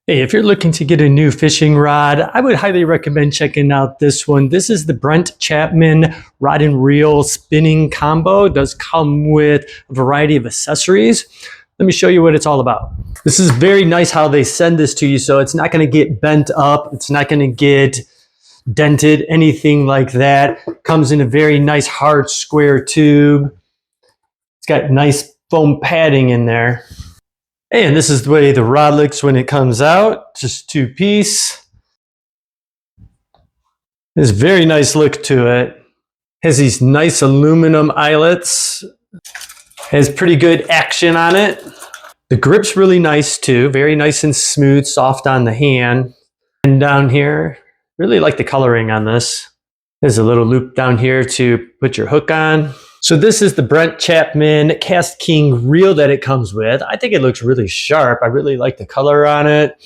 Hey, if you're looking to get a new fishing rod, I would highly recommend checking out this one. This is the Brent Chapman Rod and Reel Spinning Combo. It does come with a variety of accessories. Let me show you what it's all about. This is very nice how they send this to you, so it's not going to get bent up. It's not going to get dented, anything like that. Comes in a very nice hard square tube. It's got nice foam padding in there. And this is the way the rod looks when it comes out, just two piece. There's a very nice look to it. Has these nice aluminum eyelets. Has pretty good action on it. The grip's really nice too, very nice and smooth, soft on the hand. And down here, really like the coloring on this. There's a little loop down here to put your hook on. So this is the Brent Chapman KastKing reel that it comes with. I think it looks really sharp. I really like the color on it.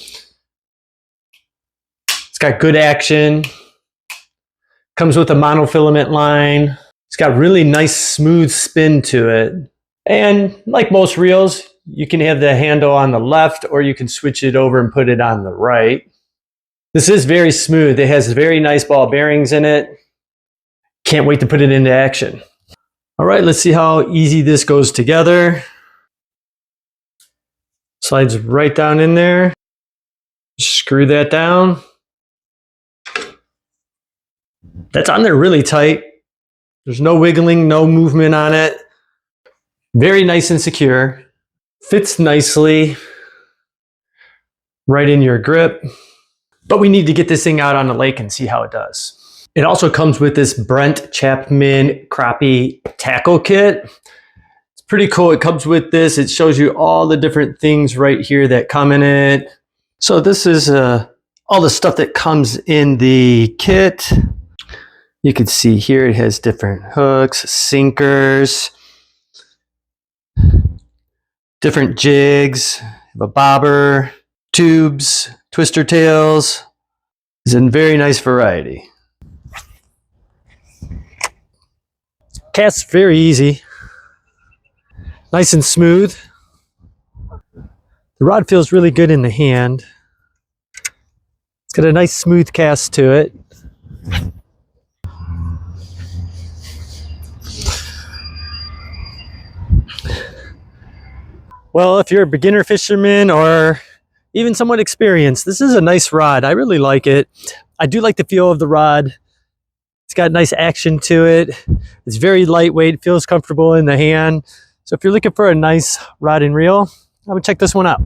It's got good action. Comes with a monofilament line. It's got really nice smooth spin to it. And like most reels, you can have the handle on the left or you can switch it over and put it on the right. This is very smooth. It has very nice ball bearings in it. Can't wait to put it into action. All right, let's see how easy this goes together. Slides right down in there. Screw that down. That's on there really tight. There's no wiggling, no movement on it. Very nice and secure. Fits nicely right in your grip. But we need to get this thing out on the lake and see how it does. It also comes with this Brent Chapman Crappie Tackle Kit. It's pretty cool. It comes with this. It shows you all the different things right here that come in it. So this is all the stuff that comes in the kit. You can see here it has different hooks, sinkers, different jigs, a bobber, tubes, twister tails. It's in very nice variety. Cast's very easy, nice and smooth. The rod feels really good in the hand. It's got a nice smooth cast to it. Well, if you're a beginner fisherman or even somewhat experienced, this is a nice rod. I really like it. I do like the feel of the rod. It's got nice action to it. It's very lightweight, feels comfortable in the hand. So if you're looking for a nice rod and reel, I would check this one out.